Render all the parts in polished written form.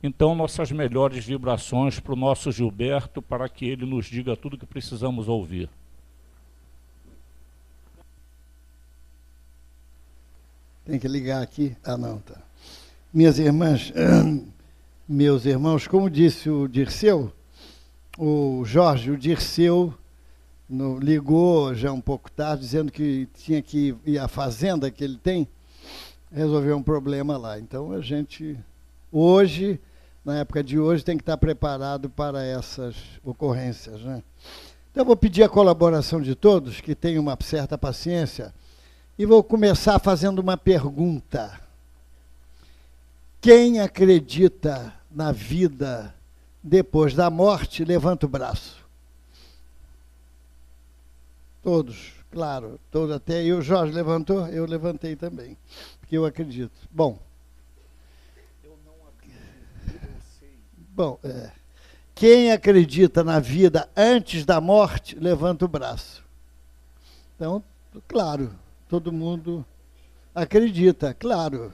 Então, nossas melhores vibrações para o nosso Gilberto, para que ele nos diga tudo o que precisamos ouvir. Tem que ligar aqui. Ah, não, tá. Minhas irmãs, meus irmãos, como disse o Dirceu, o Jorge, o Dirceu, ligou já um pouco tarde, dizendo que tinha que ir à fazenda que ele tem, resolver um problema lá. Então, a gente, hoje, na época de hoje, tem que estar preparado para essas ocorrências, né? Então, eu vou pedir a colaboração de todos, que tenham uma certa paciência, e vou começar fazendo uma pergunta. Quem acredita na vida depois da morte, levanta o braço. Todos, claro, todos, até eu, Jorge levantou, eu levantei também, porque eu acredito. Bom. Eu não acredito, eu sei. Bom, quem acredita na vida antes da morte, levanta o braço. Então, claro, todo mundo acredita, claro.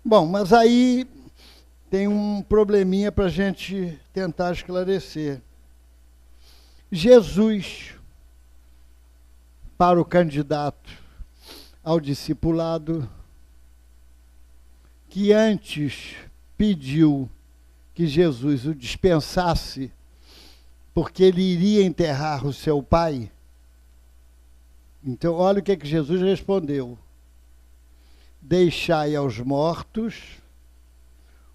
Bom, mas aí tem um probleminha para a gente tentar esclarecer. Jesus, para o candidato ao discipulado, que antes pediu que Jesus o dispensasse, porque ele iria enterrar o seu pai. Então, olha o que Jesus respondeu. Deixai aos mortos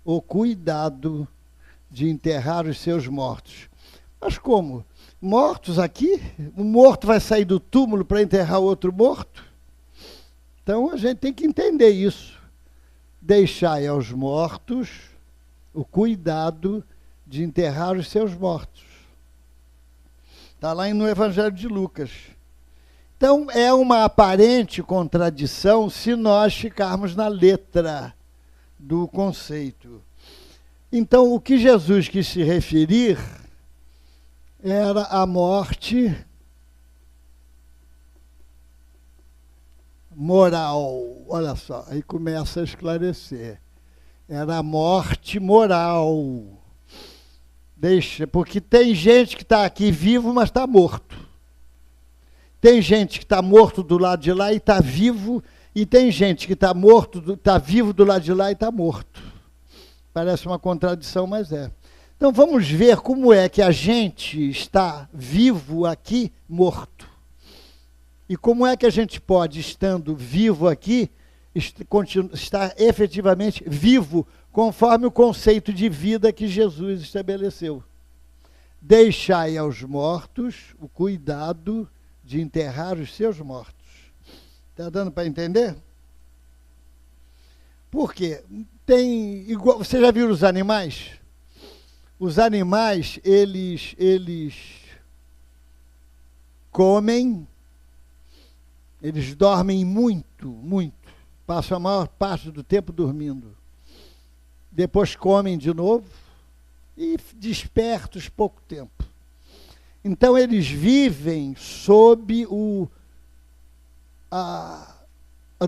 o cuidado de enterrar os seus mortos. Mas como? Mortos aqui? Um morto vai sair do túmulo para enterrar outro morto? Então a gente tem que entender isso. Deixai aos mortos o cuidado de enterrar os seus mortos. Está lá no Evangelho de Lucas. Então é uma aparente contradição se nós ficarmos na letra do conceito. Então o que Jesus quis se referir era a morte moral. Olha só, aí começa a esclarecer. Era a morte moral. Porque tem gente que está aqui vivo, mas está morto. Tem gente que está morto do lado de lá e está vivo, e tem gente que está morto, está vivo do lado de lá e está morto. Parece uma contradição, mas é. Então vamos ver como é que a gente está vivo aqui, morto. E como é que a gente pode, estando vivo aqui, estar efetivamente vivo, conforme o conceito de vida que Jesus estabeleceu. Deixai aos mortos o cuidado de enterrar os seus mortos. Está dando para entender? Por quê? Você já viu os animais? Os animais, eles comem, eles dormem muito, passam a maior parte do tempo dormindo. Depois comem de novo e despertos pouco tempo. Então eles vivem sob a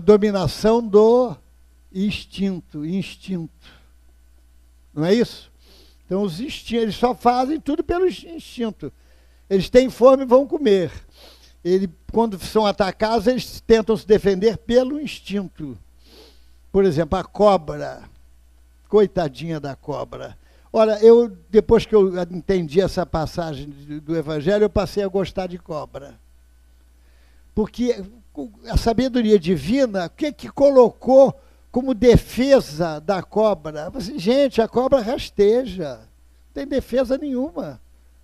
dominação do instinto. Não é isso? Então os instintos, eles só fazem tudo pelo instinto. Eles têm fome e vão comer. Quando são atacados, eles tentam se defender pelo instinto. Por exemplo, a cobra. Coitadinha da cobra. Olha, depois que eu entendi essa passagem do Evangelho, eu passei a gostar de cobra. Porque a sabedoria divina, o que colocou como defesa da cobra? Gente, a cobra rasteja. Não tem defesa nenhuma.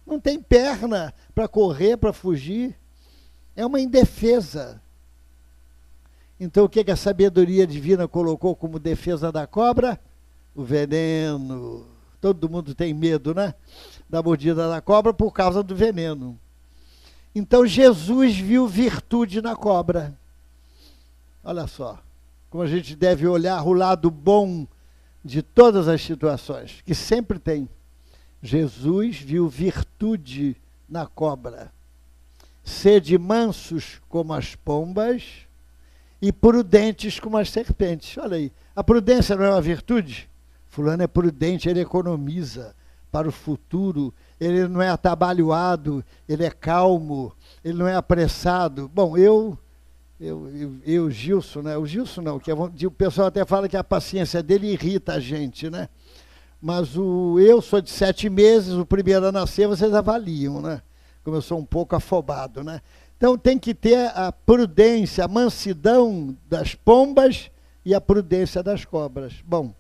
Não tem perna para correr, para fugir. É uma indefesa. Então, o que a sabedoria divina colocou como defesa da cobra? O veneno. Todo mundo tem medo, né? Da mordida da cobra por causa do veneno. Então, Jesus viu virtude na cobra. Olha só, como a gente deve olhar o lado bom de todas as situações, que sempre tem. Jesus viu virtude na cobra. Sede mansos como as pombas e prudentes como as serpentes. Olha aí, a prudência não é uma virtude? Fulano é prudente, ele economiza para o futuro, ele não é atabalhoado, ele é calmo, ele não é apressado. Bom, Gilson, né? O Gilson não, o pessoal até fala que a paciência dele irrita a gente, né? Mas eu sou de 7 meses, o primeiro a nascer, vocês avaliam, né? Como eu sou um pouco afobado, né? Então tem que ter a prudência, a mansidão das pombas e a prudência das cobras. Bom,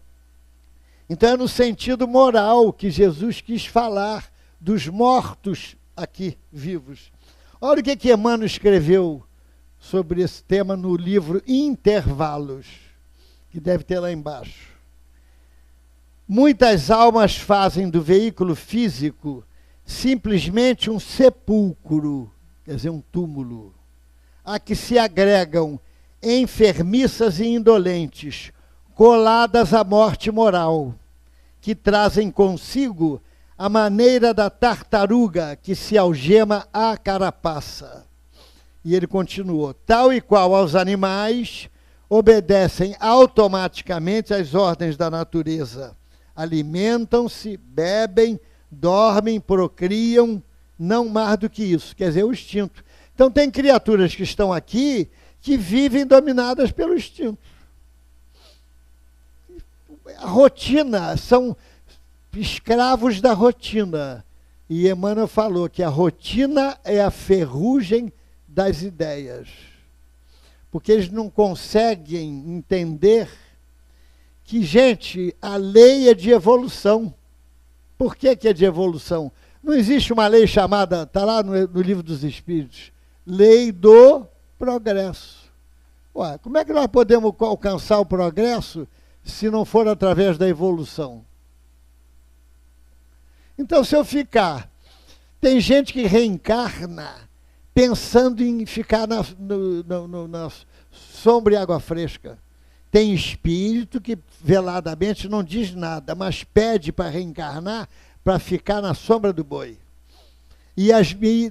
então é no sentido moral que Jesus quis falar dos mortos aqui vivos. Olha o que Emmanuel escreveu sobre esse tema no livro Intervalos, que deve ter lá embaixo. Muitas almas fazem do veículo físico simplesmente um sepulcro, quer dizer, um túmulo, a que se agregam enfermiças e indolentes, coladas à morte moral, que trazem consigo a maneira da tartaruga que se algema à carapaça. E ele continuou, tal e qual aos animais, obedecem automaticamente às ordens da natureza. Alimentam-se, bebem, dormem, procriam, não mais do que isso, quer dizer, o instinto. Então tem criaturas que estão aqui que vivem dominadas pelo instinto. A rotina, são escravos da rotina. E Emmanuel falou que a rotina é a ferrugem das ideias. Porque eles não conseguem entender que, gente, a lei é de evolução. Por que é de evolução? Não existe uma lei chamada, está lá no Livro dos Espíritos, lei do progresso. Ué, como é que nós podemos alcançar o progresso se não for através da evolução? Então, se eu ficar... Tem gente que reencarna pensando em ficar na sombra e água fresca. Tem espírito que veladamente não diz nada, mas pede para reencarnar para ficar na sombra do boi. E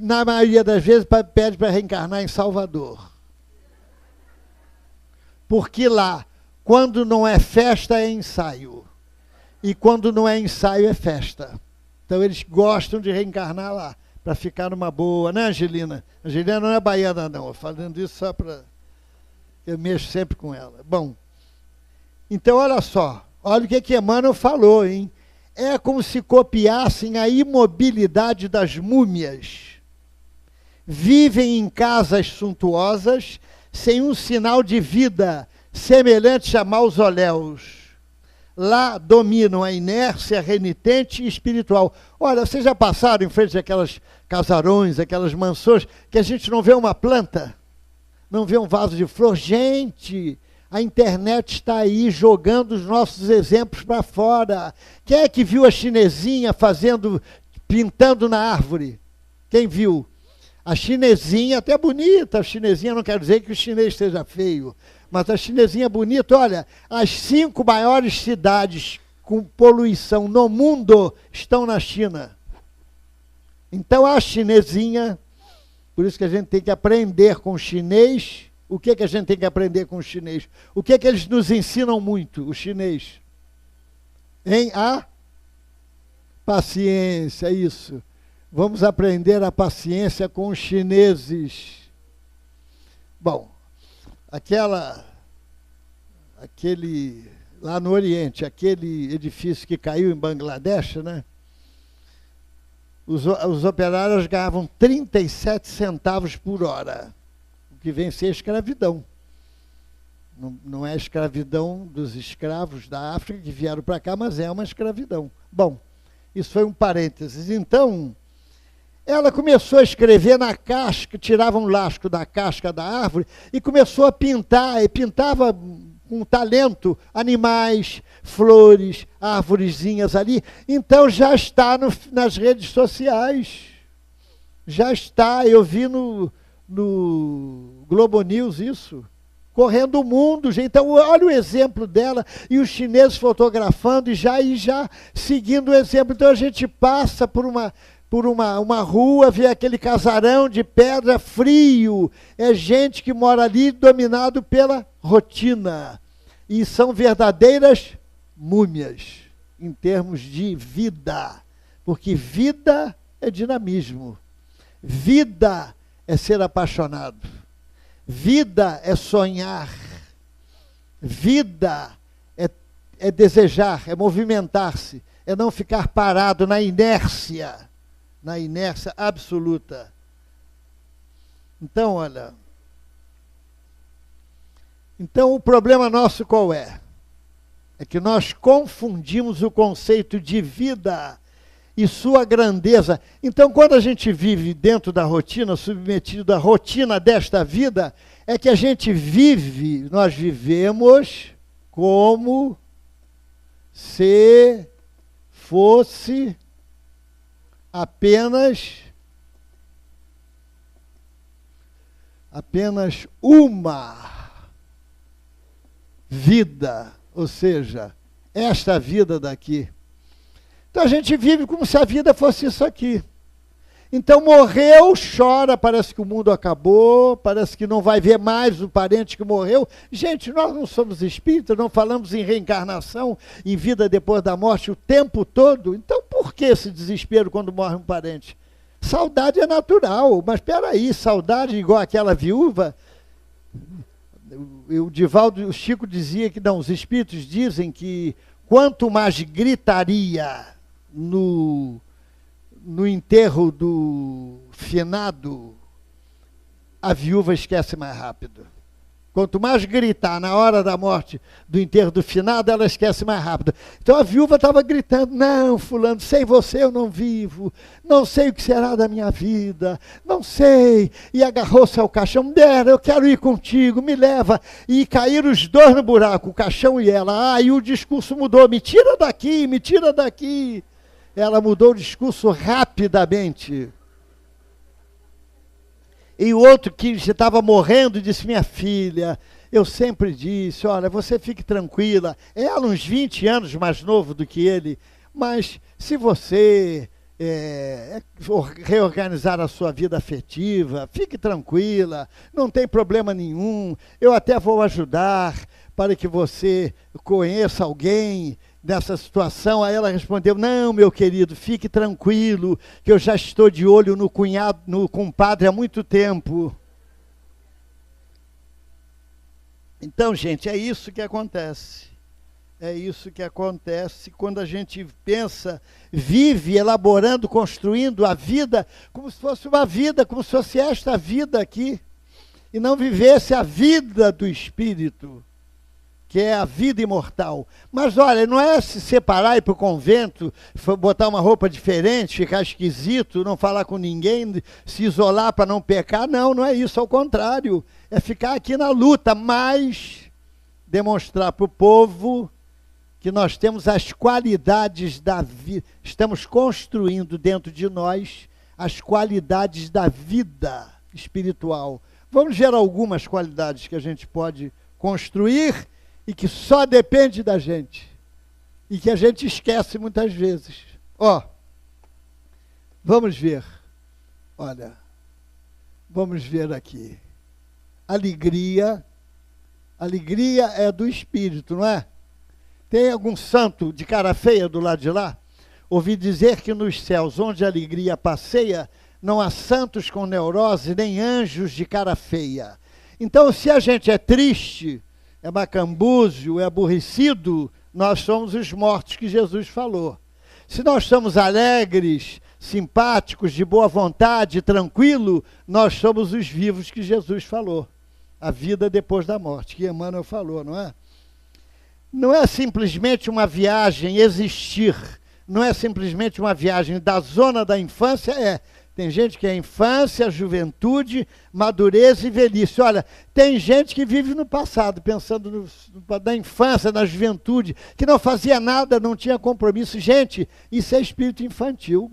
na maioria das vezes pede para reencarnar em Salvador. Porque lá, quando não é festa, é ensaio. E quando não é ensaio, é festa. Então eles gostam de reencarnar lá, para ficar numa boa, né, Angelina? Angelina não é baiana, não. Falando isso só para... Eu mexo sempre com ela. Bom, então olha só. Olha o que Emmanuel falou, hein? É como se copiassem a imobilidade das múmias. Vivem em casas suntuosas, sem um sinal de vida, semelhante a mausoléus. Lá dominam a inércia renitente e espiritual. Olha, vocês já passaram em frente àquelas casarões, aquelas mansões, que a gente não vê uma planta, não vê um vaso de flor? Gente, a internet está aí jogando os nossos exemplos para fora. Quem é que viu a chinesinha pintando na árvore? Quem viu? A chinesinha, até bonita, a chinesinha, não quer dizer que o chinês seja feio, mas a chinesinha bonita. Olha, as 5 maiores cidades com poluição no mundo estão na China. Então a chinesinha, por isso que a gente tem que aprender com o chinês. O que a gente tem que aprender com o chinês? O que eles nos ensinam muito, o chinês? A paciência, isso. Vamos aprender a paciência com os chineses. Bom, lá no Oriente, aquele edifício que caiu em Bangladesh, né? Os operários ganhavam 37 centavos por hora, o que vem a ser escravidão. Não é a escravidão dos escravos da África que vieram para cá, mas é uma escravidão. Bom, isso foi um parênteses. Então, ela começou a escrever na casca, tirava um lasco da casca da árvore e começou a pintar, e pintava com talento animais, flores, árvorezinhas ali. Então já está nas redes sociais. Já está, eu vi no Globo News isso, correndo o mundo. Então olha o exemplo dela, e os chineses fotografando e já seguindo o exemplo. Então a gente passa por uma rua, vê aquele casarão de pedra frio, é gente que mora ali dominado pela rotina, e são verdadeiras múmias. em termos de vida, porque vida é dinamismo, vida é ser apaixonado, vida é sonhar, vida é desejar, é movimentar-se, é não ficar parado na inércia absoluta. Então, olha, então o problema nosso qual é? É que nós confundimos o conceito de vida e sua grandeza. Então, quando a gente vive dentro da rotina, submetido à rotina desta vida, é que a gente vive, nós vivemos como se fosse apenas uma vida, ou seja, esta vida daqui. Então a gente vive como se a vida fosse isso aqui. Então morreu, chora, parece que o mundo acabou, parece que não vai ver mais o parente que morreu. Gente, nós não somos espíritas, não falamos em reencarnação, em vida depois da morte o tempo todo. Então por que esse desespero quando morre um parente? Saudade é natural, mas espera aí, saudade igual aquela viúva. O Divaldo, o Chico dizia que não, os espíritos dizem que quanto mais gritaria no enterro do finado, a viúva esquece mais rápido. Quanto mais gritar na hora da morte do enterro do finado, ela esquece mais rápido. Então a viúva estava gritando, não, fulano, sem você eu não vivo, não sei o que será da minha vida, não sei. E agarrou-se ao caixão, Dera, eu quero ir contigo, me leva. E caíram os dois no buraco, o caixão e ela. E o discurso mudou, me tira daqui, me tira daqui. Ela mudou o discurso rapidamente. E o outro que estava morrendo disse, minha filha, eu sempre disse, olha, você fique tranquila. Ela uns 20 anos mais novo do que ele, mas se você reorganizar a sua vida afetiva, fique tranquila, não tem problema nenhum. Eu até vou ajudar para que você conheça alguém nessa situação. Aí ela respondeu, não, meu querido, fique tranquilo, que eu já estou de olho no cunhado, no compadre há muito tempo. Então, gente, é isso que acontece. É isso que acontece quando a gente pensa, vive elaborando, construindo a vida como se fosse uma vida, como se fosse esta vida aqui, e não vivesse a vida do Espírito, que é a vida imortal. Mas olha, não é se separar e ir para o convento, botar uma roupa diferente, ficar esquisito, não falar com ninguém, se isolar para não pecar, não, não é isso, ao contrário, é ficar aqui na luta, mas demonstrar para o povo que nós temos as qualidades da vida, estamos construindo dentro de nós as qualidades da vida espiritual. Vamos ver algumas qualidades que a gente pode construir e que só depende da gente, e que a gente esquece muitas vezes. Ó, vamos ver, olha, vamos ver aqui, alegria é do Espírito, não é? Tem algum santo de cara feia do lado de lá? Ouvi dizer que nos céus, onde a alegria passeia, não há santos com neurose, nem anjos de cara feia. Então, se a gente é triste, é macambúzio, é aborrecido, nós somos os mortos que Jesus falou. Se nós somos alegres, simpáticos, de boa vontade, tranquilo, nós somos os vivos que Jesus falou. A vida depois da morte, que Emmanuel falou, não é? Não é simplesmente uma viagem existir, não é simplesmente uma viagem da zona da infância, tem gente que é infância, juventude, madureza e velhice. Olha, tem gente que vive no passado, pensando na infância, na juventude, que não fazia nada, não tinha compromisso. Gente, isso é espírito infantil.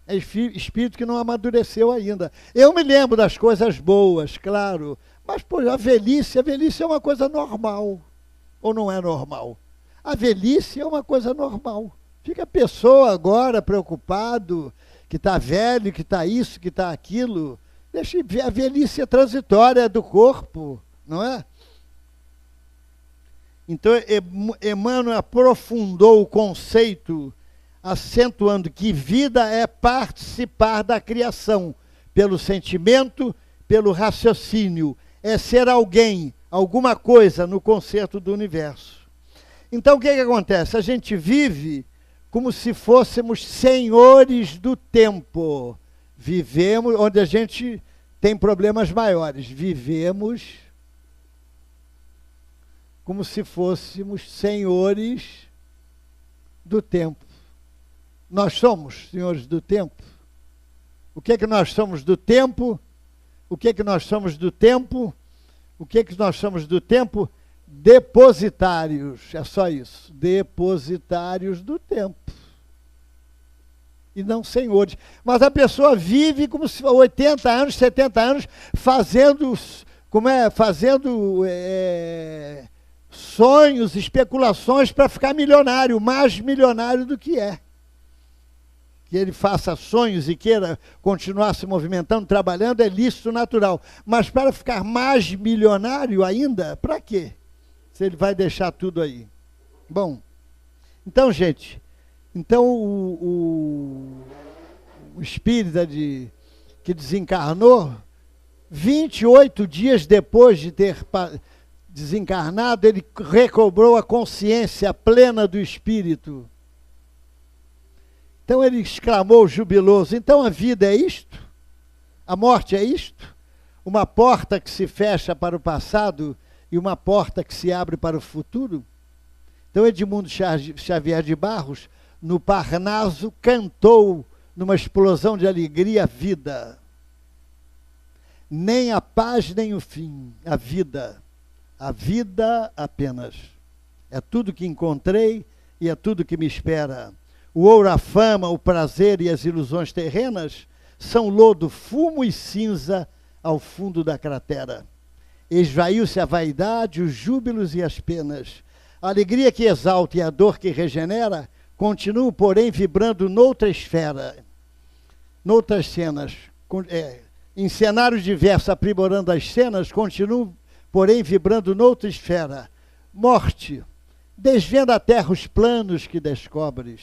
É espírito que não amadureceu ainda. Eu me lembro das coisas boas, claro, mas pô, a velhice é uma coisa normal. Ou não é normal? A velhice é uma coisa normal. Fica a pessoa agora preocupado, que está velho, que está isso, que está aquilo. Deixa a velhice é transitória do corpo, não é? Então, Emmanuel aprofundou o conceito, acentuando que vida é participar da criação, pelo sentimento, pelo raciocínio, é ser alguém, alguma coisa no concerto do universo. Então, o que acontece? A gente vive como se fôssemos senhores do tempo. Vivemos, onde a gente tem problemas maiores, vivemos como se fôssemos senhores do tempo. Nós somos senhores do tempo. O que é que nós somos do tempo? O que é que nós somos do tempo? O que é que nós somos do tempo? Depositários, é só isso. Depositários do tempo. E não senhores. Mas a pessoa vive como se 80 anos, 70 anos, fazendo sonhos, especulações para ficar milionário, mais milionário do que é. Que ele faça sonhos e queira continuar se movimentando, trabalhando, é lícito natural. Mas para ficar mais milionário ainda, para quê? Se ele vai deixar tudo aí. Bom, então, gente, então o espírita que desencarnou, 28 dias depois de ter desencarnado, ele recobrou a consciência plena do espírito. Então ele exclamou jubiloso, então a vida é isto? A morte é isto? Uma porta que se fecha para o passado e uma porta que se abre para o futuro? Então Edmundo Xavier de Barros, no Parnaso, cantou numa explosão de alegria a vida. Nem a paz, nem o fim, a vida apenas. É tudo que encontrei e é tudo que me espera. O ouro, a fama, o prazer e as ilusões terrenas são lodo, fumo e cinza ao fundo da cratera. Esvaiu-se a vaidade, os júbilos e as penas. A alegria que exalta e a dor que regenera continuam, porém, vibrando noutra esfera, noutras cenas. Em cenários diversos, aprimorando as cenas, continuam, porém, vibrando noutra esfera. Morte, desvenda a terra os planos que descobres.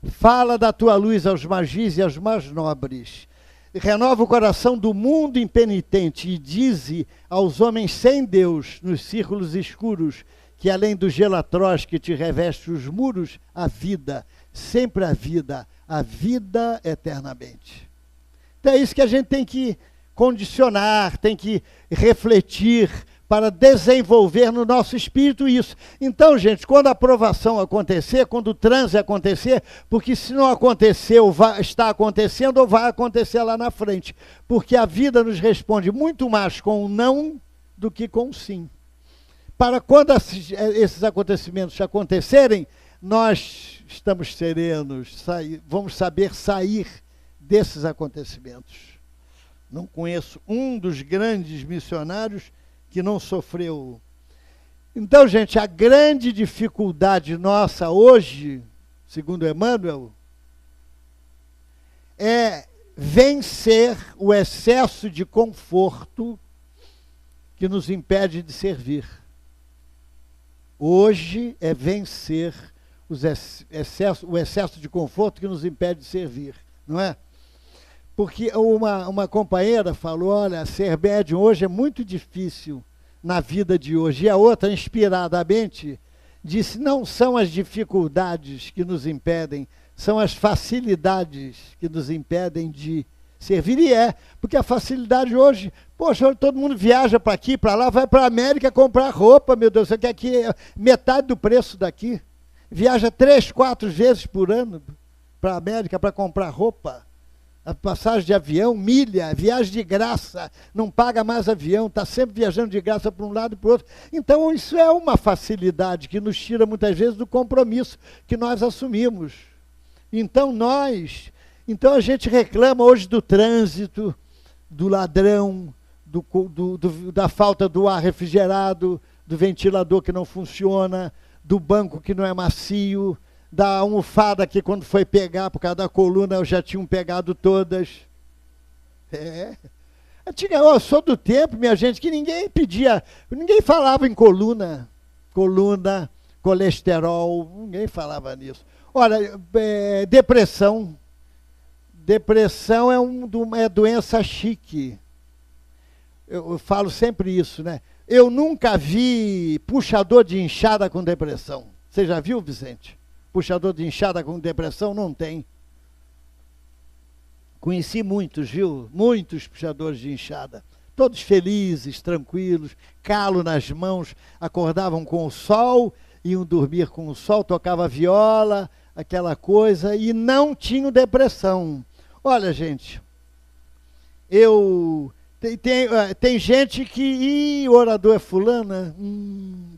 Fala da tua luz aos magis e aos mais nobres. Renova o coração do mundo impenitente e dize aos homens sem Deus, nos círculos escuros, que além do gelo atroz que te reveste os muros, a vida, sempre a vida eternamente. Então é isso que a gente tem que condicionar, tem que refletir para desenvolver no nosso espírito isso. Então, gente, quando a aprovação acontecer, quando o transe acontecer, porque se não aconteceu, está acontecendo ou vai acontecer lá na frente, porque a vida nos responde muito mais com o não do que com o sim. Para quando esses acontecimentos acontecerem, nós estamos serenos, vamos saber sair desses acontecimentos. Não conheço um dos grandes missionários que não sofreu. Então, gente, a grande dificuldade nossa hoje, segundo Emmanuel, é vencer o excesso de conforto que nos impede de servir. Hoje é vencer o excesso de conforto que nos impede de servir, não é? Porque uma companheira falou, olha, ser médium hoje é muito difícil na vida de hoje. E a outra, inspiradamente, disse, não são as dificuldades que nos impedem, são as facilidades que nos impedem de servir. E porque a facilidade hoje, poxa, todo mundo viaja para aqui, para lá, vai para a América comprar roupa, meu Deus, você quer que metade do preço daqui. Viaja 3, 4 vezes por ano para a América para comprar roupa. A passagem de avião, milha, viagem de graça, não paga mais avião, está sempre viajando de graça para um lado e para o outro. Então, isso é uma facilidade que nos tira muitas vezes do compromisso que nós assumimos. Então, a gente reclama hoje do trânsito, do ladrão, da falta do ar refrigerado, do ventilador que não funciona, do banco que não é macio, da almofada que quando foi pegar, por causa da coluna, já tinham pegado todas. Eu sou do tempo, minha gente, que ninguém falava em coluna. coluna, colesterol, ninguém falava nisso. Olha, depressão. Depressão é doença chique. Eu falo sempre isso, né? Eu nunca vi puxador de inchada com depressão. Você já viu, Vicente? Puxador de inchada com depressão? Não tem. Conheci muitos, viu? Muitos puxadores de inchada. Todos felizes, tranquilos, calo nas mãos, acordavam com o sol, iam dormir com o sol, tocava viola, aquela coisa, e não tinham depressão. Olha, gente, tem gente que, o orador é fulana,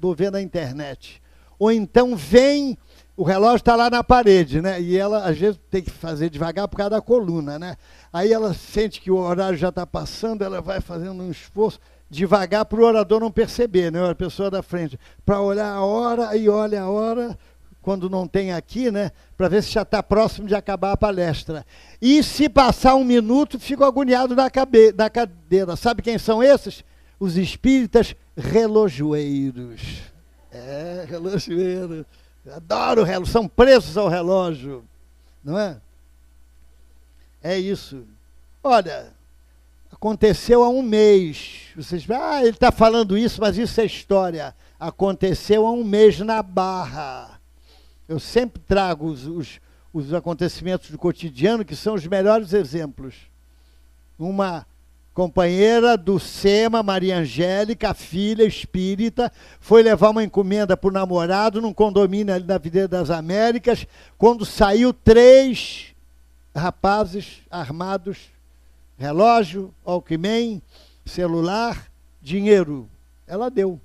vou ver na internet. Ou então vem, o relógio está lá na parede, né? E ela, às vezes, tem que fazer devagar por causa da coluna, né? Aí ela sente que o horário já está passando, ela vai fazendo um esforço devagar para o orador não perceber, né? A pessoa da frente, para olhar a hora, e olha a hora, quando não tem aqui, né? Para ver se já está próximo de acabar a palestra. E se passar um minuto, fico agoniado da cadeira. Sabe quem são esses? Os espíritas relojoeiros. Relojoeiro. Adoro o relógio, são presos ao relógio, não é? É isso. Olha, aconteceu há um mês. Vocês, ele está falando isso, mas isso é história. Aconteceu há um mês na Barra. Eu sempre trago os acontecimentos do cotidiano, que são os melhores exemplos. Uma companheira do SEMA, Maria Angélica, filha espírita, foi levar uma encomenda para o namorado num condomínio ali na Avenida das Américas, quando saiu 3 rapazes armados, relógio, Walkman, celular, dinheiro. Ela deu.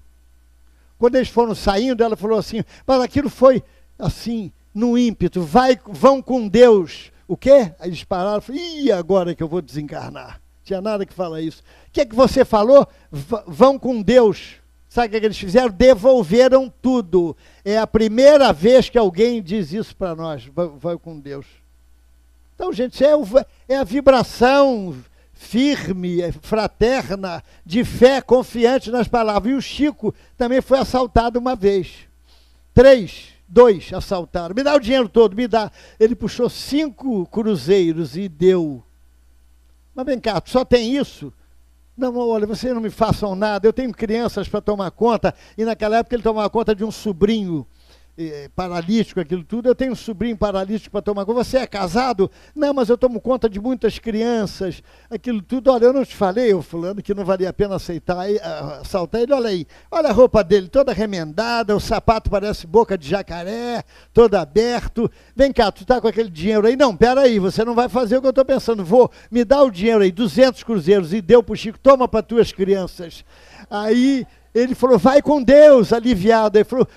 Quando eles foram saindo, ela falou assim, mas aquilo foi assim, no ímpeto, vão com Deus. O quê? Aí eles pararam e falaram, ih, agora que eu vou desencarnar. Tinha nada que falar isso. O que é que você falou? Vão com Deus. Sabe o que eles fizeram? Devolveram tudo. É a primeira vez que alguém diz isso para nós. Vai com Deus. Então, gente, é a vibração firme, fraterna, de fé, confiante nas palavras. E o Chico também foi assaltado uma vez. 2 assaltaram. Me dá o dinheiro todo, me dá. Ele puxou 5 cruzeiros e deu. Mas vem cá, só tem isso? Não, olha, vocês não me façam nada, eu tenho crianças para tomar conta, e naquela época ele tomava conta de um sobrinho paralítico, aquilo tudo, eu tenho um sobrinho paralítico para tomar conta, você é casado? Não, mas eu tomo conta de muitas crianças, aquilo tudo, olha, eu não te falei, eu fulano, que não valia a pena assaltar ele, olha aí, olha a roupa dele, toda remendada, o sapato parece boca de jacaré, todo aberto, vem cá, tu tá com aquele dinheiro aí? Não, peraí, você não vai fazer o que eu estou pensando, me dá o dinheiro aí, 200 cruzeiros, e deu pro Chico, toma para tuas crianças. Aí ele falou, vai com Deus, aliviado. Ele falou,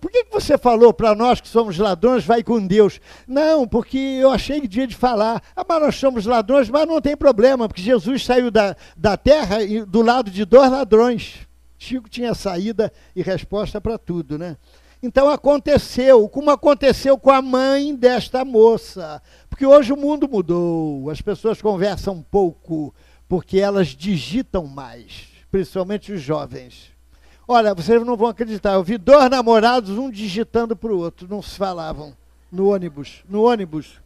por que você falou para nós que somos ladrões, vai com Deus? Não, porque eu achei que dia de falar. Mas nós somos ladrões, mas não tem problema, porque Jesus saiu da terra do lado de 2 ladrões. Chico tinha saída e resposta para tudo, né? Então aconteceu, como aconteceu com a mãe desta moça. Porque hoje o mundo mudou, as pessoas conversam pouco, porque elas digitam mais, principalmente os jovens. Olha, vocês não vão acreditar, eu vi 2 namorados, um digitando para o outro, não se falavam, no ônibus.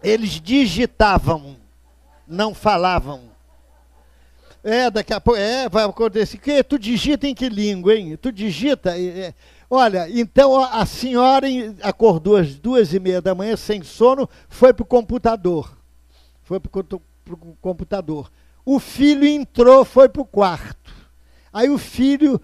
Eles digitavam, não falavam. Daqui a pouco, vai acontecer, tu digita em que língua, hein? Tu digita, olha, então a senhora acordou às 2h30 da manhã, sem sono, foi para o computador. O filho entrou, foi para o quarto. Aí o filho,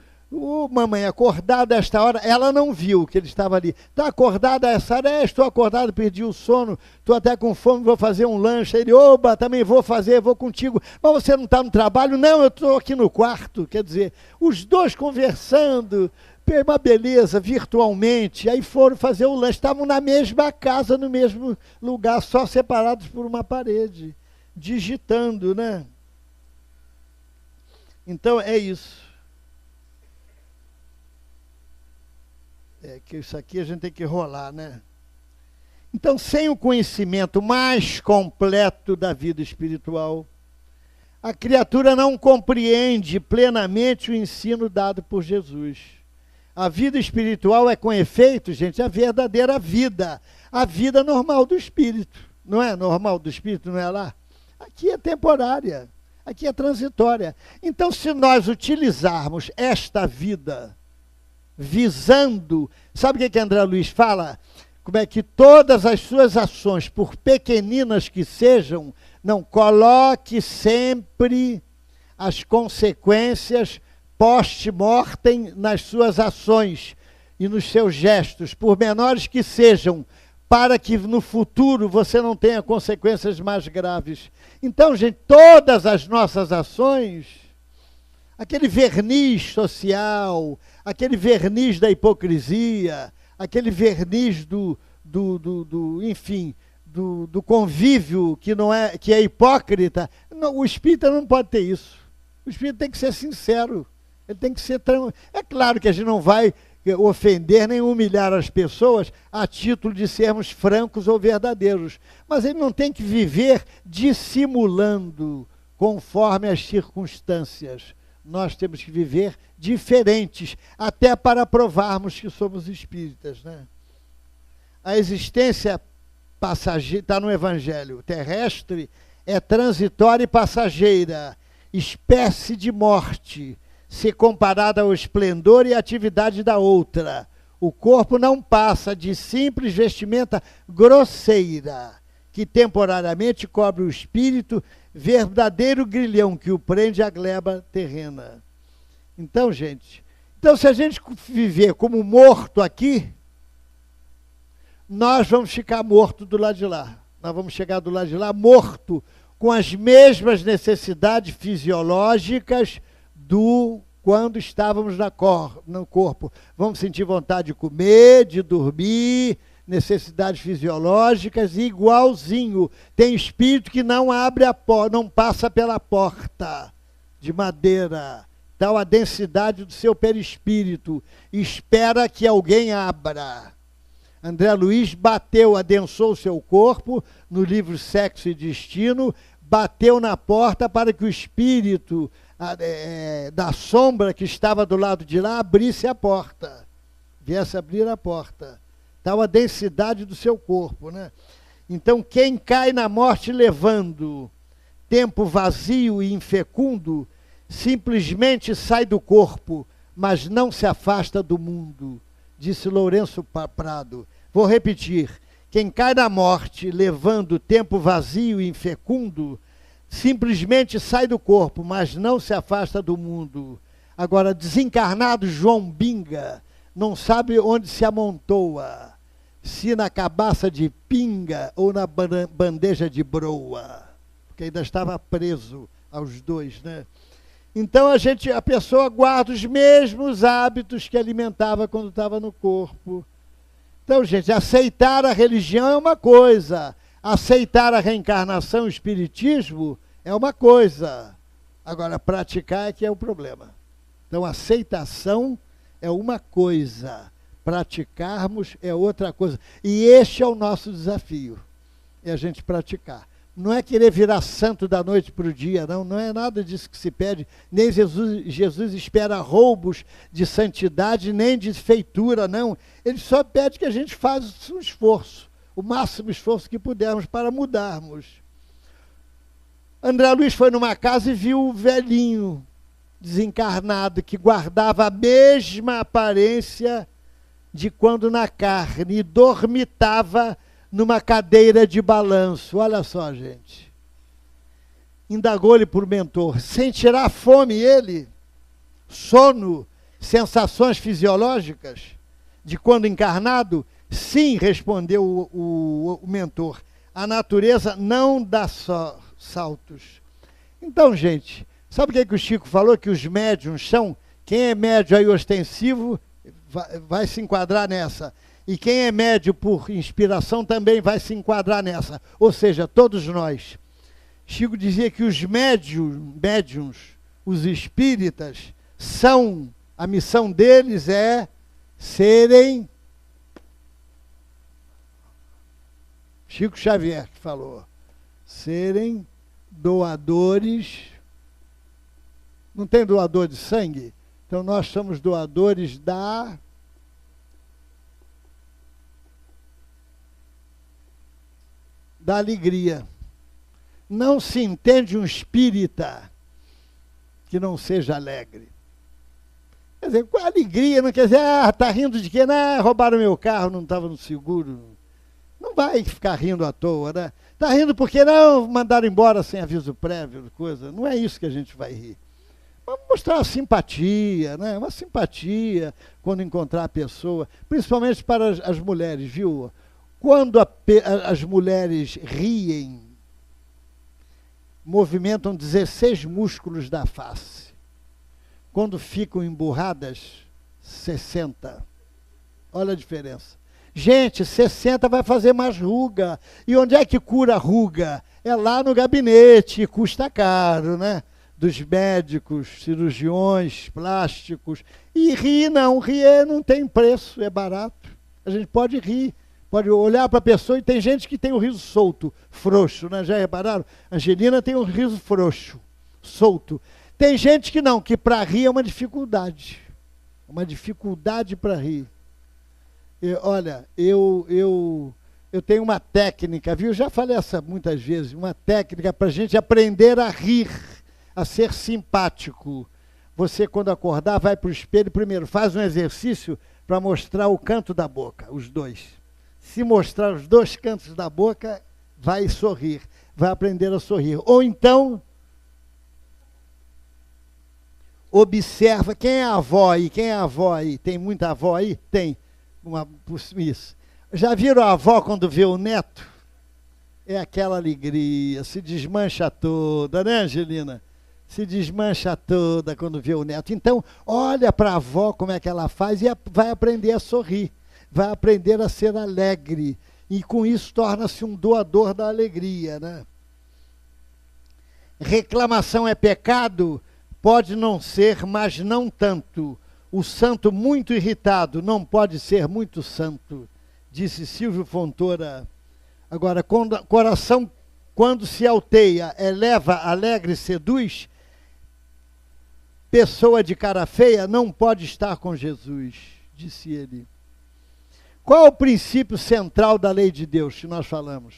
mamãe, acordada a esta hora, ela não viu que ele estava ali. Está acordada a essa hora? Estou acordado, perdi o sono, estou até com fome, vou fazer um lanche. Ele, oba, também vou fazer, vou contigo. Mas você não está no trabalho? Não, eu estou aqui no quarto. Quer dizer, os 2 conversando, uma beleza, virtualmente. Aí foram fazer o lanche, estavam na mesma casa, no mesmo lugar, só separados por uma parede, digitando, né? Então, é isso. Que isso aqui a gente tem que rolar, né? Então, sem o conhecimento mais completo da vida espiritual, A criatura não compreende plenamente o ensino dado por Jesus. A vida espiritual é, com efeito, gente, a verdadeira vida. A vida normal do espírito. Não é normal do espírito, não é lá? Aqui é temporária, aqui é transitória. Então, se nós utilizarmos esta vida visando, sabe o que André Luiz fala? Como é que todas as suas ações, por pequeninas que sejam, não coloque sempre as consequências post-mortem nas suas ações e nos seus gestos, por menores que sejam, para que no futuro você não tenha consequências mais graves. Então, gente, todas as nossas ações, aquele verniz social, aquele verniz da hipocrisia, aquele verniz do convívio que é hipócrita, não, o espírita não pode ter isso. O espírita tem que ser sincero, ele tem que ser... É claro que a gente não vai ofender nem humilhar as pessoas a título de sermos francos ou verdadeiros, mas ele não tem que viver dissimulando conforme as circunstâncias. Nós temos que viver diferentes, até para provarmos que somos espíritas, né? A existência passageira, está no Evangelho, terrestre, é transitória e passageira, espécie de morte, se comparada ao esplendor e atividade da outra. O corpo não passa de simples vestimenta grosseira, que temporariamente cobre o espírito, verdadeiro grilhão que o prende à gleba terrena. Então, gente, se a gente viver como morto aqui, nós vamos ficar morto do lado de lá. Nós vamos chegar do lado de lá morto, com as mesmas necessidades fisiológicas do quando estávamos no corpo. Vamos sentir vontade de comer, de dormir, necessidades fisiológicas, igualzinho. Tem espírito que não abre a porta, não passa pela porta de madeira. Tal a densidade do seu perispírito. Espera que alguém abra. André Luiz adensou o seu corpo no livro Sexo e Destino, bateu na porta para que o espírito da sombra que estava do lado de lá abrisse a porta, viesse abrir a porta. Tal a densidade do seu corpo, né? Então, quem cai na morte levando tempo vazio e infecundo, simplesmente sai do corpo, mas não se afasta do mundo, disse Lourenço Prado. Vou repetir: quem cai na morte levando tempo vazio e infecundo, simplesmente sai do corpo, mas não se afasta do mundo. Agora, desencarnado João Binga não sabe onde se amontoa, se na cabaça de pinga ou na bandeja de broa, porque ainda estava preso aos dois, né? Então a pessoa guarda os mesmos hábitos que alimentava quando estava no corpo. Então, gente, aceitar a religião é uma coisa, aceitar a reencarnação, o espiritismo, é uma coisa. Agora, praticar é que é o problema. Então, aceitação é uma coisa, praticarmos é outra coisa. E este é o nosso desafio, é a gente praticar. Não é querer virar santo da noite para o dia, não é nada disso que se pede. Nem Jesus espera roubos de santidade, nem de feitura, não. Ele só pede que a gente faça um esforço, o máximo esforço que pudermos para mudarmos. André Luiz foi numa casa e viu o velhinho desencarnado, que guardava a mesma aparência de quando na carne, e dormitava numa cadeira de balanço. Olha só, gente. Indagou-lhe por mentor: sentirá fome ele? Sono? Sensações fisiológicas de quando encarnado? Sim, respondeu o mentor. A natureza não dá só saltos. Então, gente, sabe o que o Chico falou? Que os médiuns são... Quem é médium aí ostensivo vai se enquadrar nessa. E quem é médium por inspiração também vai se enquadrar nessa. Ou seja, todos nós. Chico dizia que os médiuns, os espíritas, a missão deles é serem... Chico Xavier que falou. Serem doadores Não tem doador de sangue? Então nós somos doadores da alegria. Não se entende um espírita que não seja alegre. Quer dizer, com alegria, não quer dizer, tá rindo de quê? Não, roubaram meu carro, não estava no seguro. Não vai ficar rindo à toa, né? Tá rindo porque não mandaram embora sem aviso prévio, coisa. Não é isso que a gente vai rir. Vamos mostrar uma simpatia, né? Uma simpatia quando encontrar a pessoa, principalmente para as mulheres, viu? Quando as mulheres riem, movimentam 16 músculos da face. Quando ficam emburradas, 60. Olha a diferença. Gente, 60 vai fazer mais ruga. E onde é que cura a ruga? É lá no gabinete, custa caro, né? Dos médicos, cirurgiões, plásticos. E rir não tem preço, é barato. A gente pode rir, pode olhar para a pessoa e tem gente que tem o riso solto, frouxo, né? Já repararam? A Angelina tem um riso frouxo, solto. Tem gente que não, que para rir é uma dificuldade. Uma dificuldade para rir. Olha, eu tenho uma técnica, viu? Já falei essa muitas vezes, uma técnica para a gente aprender a rir, a ser simpático. Você, quando acordar, vai para o espelho, primeiro faz um exercício para mostrar o canto da boca, os dois. Se mostrar os dois cantos da boca, vai sorrir, vai aprender a sorrir. Ou então, observa, quem é a avó aí? Quem é a avó aí? Tem muita avó aí? Tem. Isso. Já viram a avó quando vê o neto? É aquela alegria, se desmancha toda, né, Angelina? Se desmancha toda quando vê o neto. Então, olha para a avó como é que ela faz e vai aprender a sorrir, vai aprender a ser alegre. E com isso torna-se um doador da alegria, né? Reclamação é pecado? Pode não ser, mas não tanto. O santo muito irritado não pode ser muito santo, disse Silvio Fontoura. Agora, coração, quando se alteia, eleva, alegre e seduz, pessoa de cara feia não pode estar com Jesus, disse ele. Qual é o princípio central da lei de Deus que nós falamos?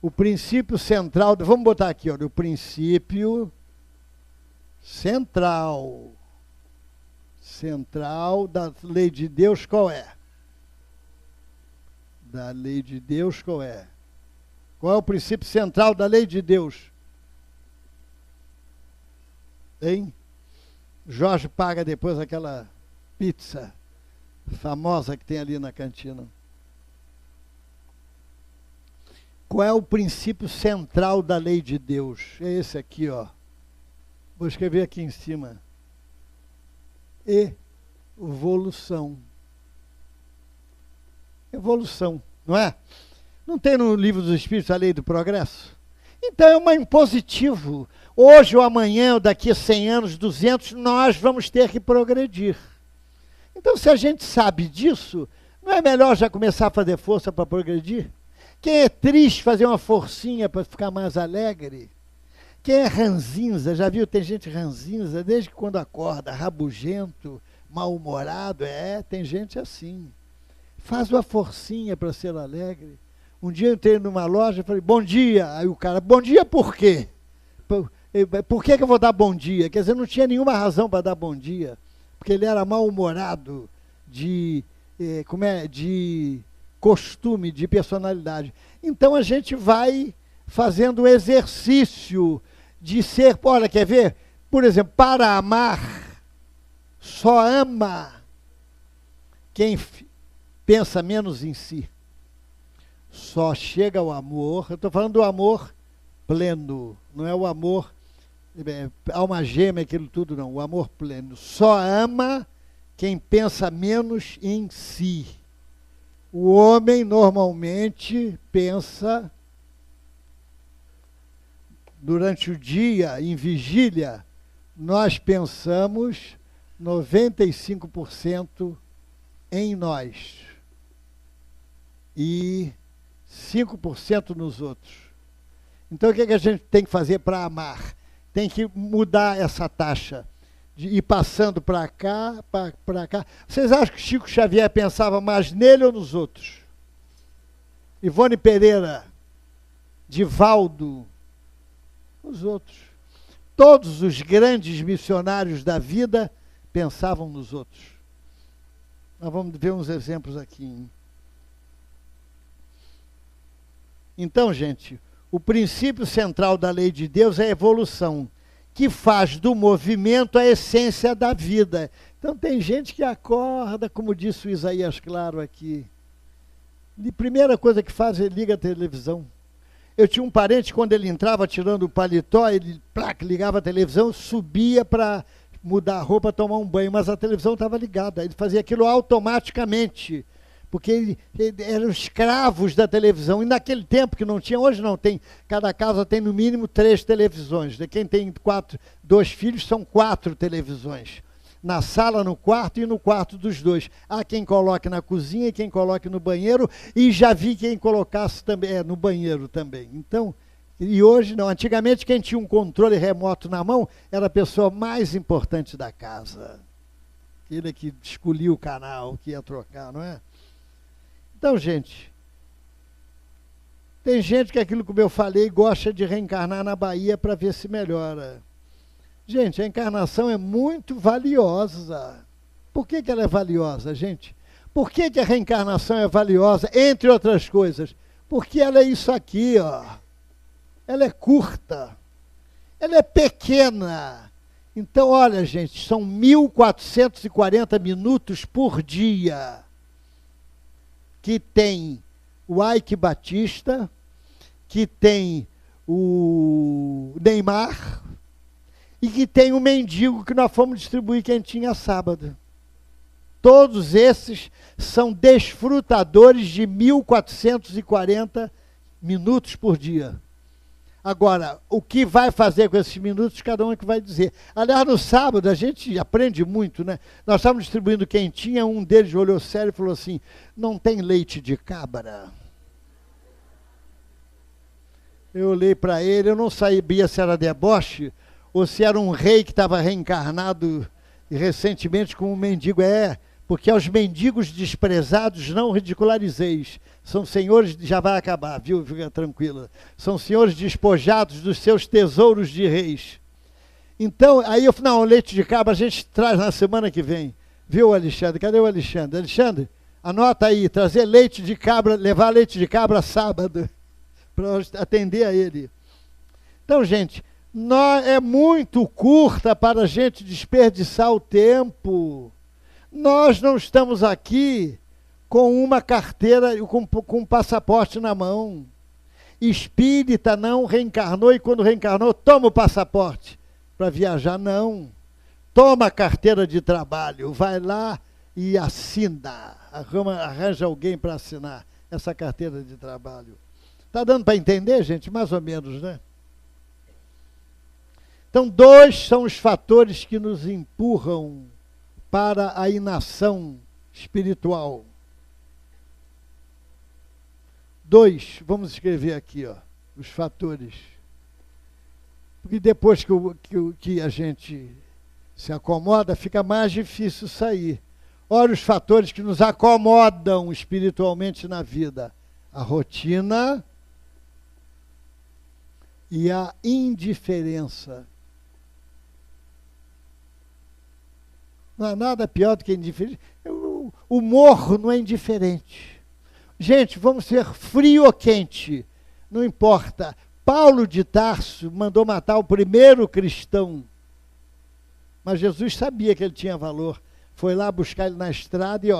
O princípio central, vamos botar aqui, olha, o princípio central da lei de Deus qual é? Da lei de Deus qual é? Qual é o princípio central da lei de Deus? Hein? Jorge paga depois aquela pizza famosa que tem ali na cantina. Qual é o princípio central da lei de Deus? É esse aqui, ó. Vou escrever aqui em cima. Evolução. Evolução, não é? Não tem no livro dos Espíritos a lei do progresso? Então é um impositivo. Hoje ou amanhã, ou daqui a 100 anos, 200, nós vamos ter que progredir. Então, se a gente sabe disso, não é melhor já começar a fazer força para progredir? Quem é triste, fazer uma forcinha para ficar mais alegre? Quem é ranzinza, já viu? Tem gente ranzinza desde que quando acorda, rabugento, mal-humorado, tem gente assim. Faz uma forcinha para ser alegre. Um dia eu entrei numa loja e falei, bom dia. Aí o cara, bom dia por quê? Por que eu vou dar bom dia? Quer dizer, não tinha nenhuma razão para dar bom dia. Porque ele era mal-humorado, de costume, de personalidade. Então a gente vai fazendo o exercício de ser, olha, quer ver? Por exemplo, para amar, só ama quem pensa menos em si. Só chega ao amor, eu estou falando do amor pleno, não é o amor, alma gêmea, aquilo tudo não, o amor pleno. Só ama quem pensa menos em si. O homem normalmente pensa durante o dia, em vigília, nós pensamos 95% em nós e 5% nos outros. Então, o que a gente tem que fazer para amar? Tem que mudar essa taxa. de ir passando para cá, para cá. Vocês acham que Chico Xavier pensava mais nele ou nos outros? Ivone Pereira, Divaldo, os outros. Todos os grandes missionários da vida pensavam nos outros. Nós vamos ver uns exemplos aqui, hein? Então, gente, o princípio central da lei de Deus é a evolução, que faz do movimento a essência da vida. Então tem gente que acorda, como disse o Isaías Claro aqui. E a primeira coisa que faz é liga a televisão. Eu tinha um parente, quando ele entrava tirando o paletó, ele ligava a televisão, subia para mudar a roupa, tomar um banho, mas a televisão estava ligada. Ele fazia aquilo automaticamente, porque eram escravos da televisão. E naquele tempo que não tinha, hoje não tem, cada casa tem no mínimo 3 televisões. Quem tem 2 filhos, são 4 televisões. Na sala, no quarto e no quarto dos 2. Há quem coloque na cozinha e quem coloque no banheiro, e já vi quem colocasse também, no banheiro também. Então, e hoje não. Antigamente, quem tinha um controle remoto na mão era a pessoa mais importante da casa. Aquele que escolhia o canal que ia trocar, não é? Então, gente, tem gente que aquilo como eu falei, gosta de reencarnar na Bahia para ver se melhora. Gente, a encarnação é muito valiosa. Por que ela é valiosa, gente? Por que a reencarnação é valiosa, entre outras coisas? Porque ela é isso aqui, ó. Ela é curta. Ela é pequena. Então, olha, gente, são 1.440 minutos por dia que tem o Ike Batista, que tem o Neymar, e que tem o mendigo que nós fomos distribuir quentinha sábado. Todos esses são desfrutadores de 1.440 minutos por dia. Agora, o que vai fazer com esses minutos, cada um é que vai dizer. Aliás, no sábado, a gente aprende muito, né? Nós estávamos distribuindo quentinha, um deles olhou sério e falou assim, não tem leite de cabra? Eu olhei para ele, eu não sabia se era deboche, ou se era um rei que estava reencarnado recentemente como um mendigo. Porque aos mendigos desprezados não ridiculareis. São senhores, já vai acabar, viu? Fica tranquila. São senhores despojados dos seus tesouros de reis. Então, aí eu falei, não, o leite de cabra a gente traz na semana que vem. Viu, Alexandre? Cadê o Alexandre? Alexandre, anota aí, trazer leite de cabra, levar leite de cabra sábado, para atender a ele. Então, gente, é muito curta para a gente desperdiçar o tempo. Nós não estamos aqui com uma carteira, com um passaporte na mão. Espírita não reencarnou e quando reencarnou, toma o passaporte para viajar. Não. Toma a carteira de trabalho, vai lá e assina. Arranja alguém para assinar essa carteira de trabalho. Está dando para entender, gente? Mais ou menos, né? Então, 2 são os fatores que nos empurram para a inação espiritual. 2, vamos escrever aqui, ó, os fatores. Porque depois que a gente se acomoda, fica mais difícil sair. Olha os fatores que nos acomodam espiritualmente na vida. A rotina e a indiferença. Não há nada pior do que indiferente. O morro não é indiferente. Gente, vamos ser frio ou quente, não importa. Paulo de Tarso mandou matar o primeiro cristão, mas Jesus sabia que ele tinha valor. Foi lá buscar ele na estrada e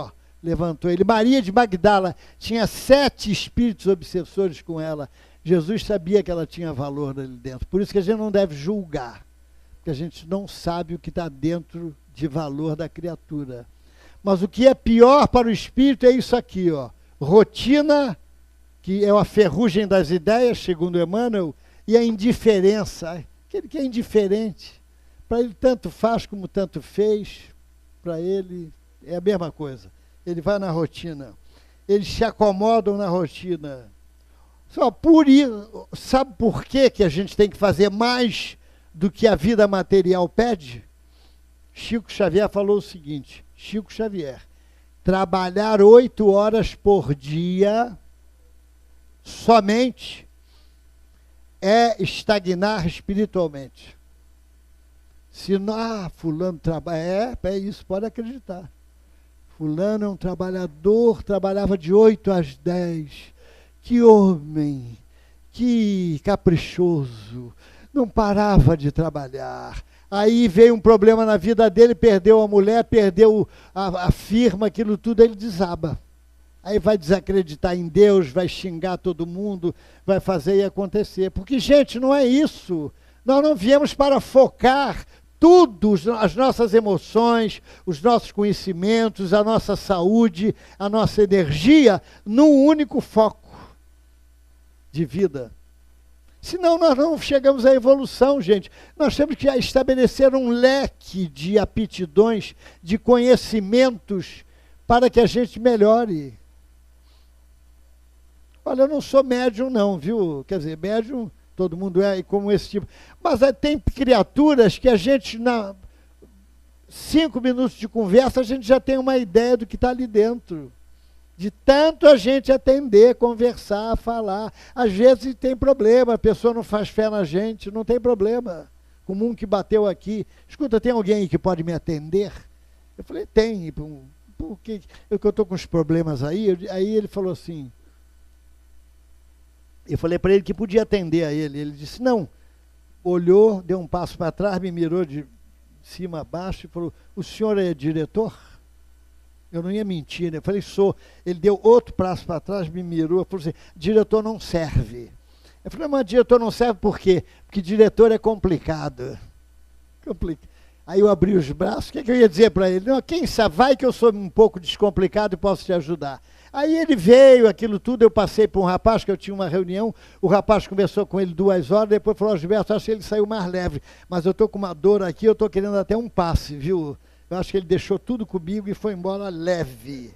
levantou ele. Maria de Magdala tinha 7 espíritos obsessores com ela. Jesus sabia que ela tinha valor ali dentro. Por isso que a gente não deve julgar, porque a gente não sabe o que está dentro de valor da criatura. Mas o que é pior para o espírito é isso aqui, rotina, que é a ferrugem das ideias, segundo Emmanuel, e a indiferença, aquele que é indiferente, para ele tanto faz como tanto fez, para ele é a mesma coisa, ele vai na rotina, eles se acomodam na rotina. Só por isso, sabe por que a gente tem que fazer mais do que a vida material pede? Chico Xavier falou o seguinte, Chico Xavier, trabalhar 8 horas por dia somente é estagnar espiritualmente. Se não, fulano trabalha, é isso, pode acreditar. Fulano é um trabalhador, trabalhava de 8 às 10. Que homem, que caprichoso, não parava de trabalhar. Aí veio um problema na vida dele, perdeu a mulher, perdeu a firma, aquilo tudo, ele desaba. Aí vai desacreditar em Deus, vai xingar todo mundo, vai fazer e acontecer. Porque, gente, não é isso. Nós não viemos para focar tudo, as nossas emoções, os nossos conhecimentos, a nossa saúde, a nossa energia, num único foco de vida. Senão nós não chegamos à evolução, gente. Nós temos que estabelecer um leque de aptidões, de conhecimentos, para que a gente melhore. Olha, eu não sou médium não, viu? Quer dizer, médium, todo mundo é como esse tipo. Mas tem criaturas que a gente, na 5 minutos de conversa, a gente já tem uma ideia do que está ali dentro. De tanto a gente atender, conversar, falar. Às vezes tem problema, a pessoa não faz fé na gente, não tem problema. Como um que bateu aqui. Escuta, tem alguém aí que pode me atender? Eu falei, tem. Porque eu estou com uns problemas aí. Aí ele falou assim, eu falei para ele que podia atender a ele. Ele disse, não. Olhou, deu um passo para trás, me mirou de cima a baixo e falou, o senhor é diretor? Eu não ia mentir, né? Eu falei, sou. Ele deu outro passo para trás, me mirou, falou assim, diretor não serve. Eu falei, mas diretor não serve por quê? Porque diretor é complicado. Aí eu abri os braços, o que eu ia dizer para ele? Não, quem sabe, vai que eu sou um pouco descomplicado e posso te ajudar. Aí ele veio, aquilo tudo, eu passei para um rapaz, que eu tinha uma reunião, o rapaz conversou com ele 2 horas, depois falou, Gilberto, acho que ele saiu mais leve, mas eu estou com uma dor aqui, eu estou querendo até um passe, viu? Eu acho que ele deixou tudo comigo e foi embora leve.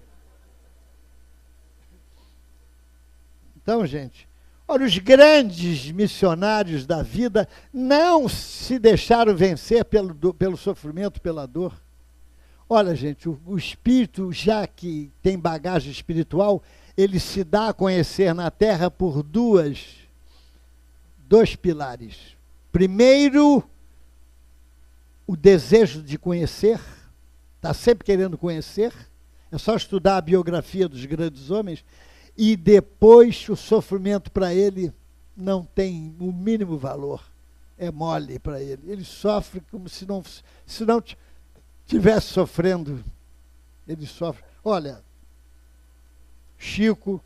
Então, gente, olha, os grandes missionários da vida não se deixaram vencer pelo sofrimento, pela dor. Olha, gente, o espírito, já que tem bagagem espiritual, ele se dá a conhecer na Terra por dois pilares. Primeiro, o desejo de conhecer, está sempre querendo conhecer, é só estudar a biografia dos grandes homens, e depois o sofrimento para ele não tem o mínimo valor, é mole para ele. Ele sofre como se não estivesse sofrendo, ele sofre. Olha, Chico,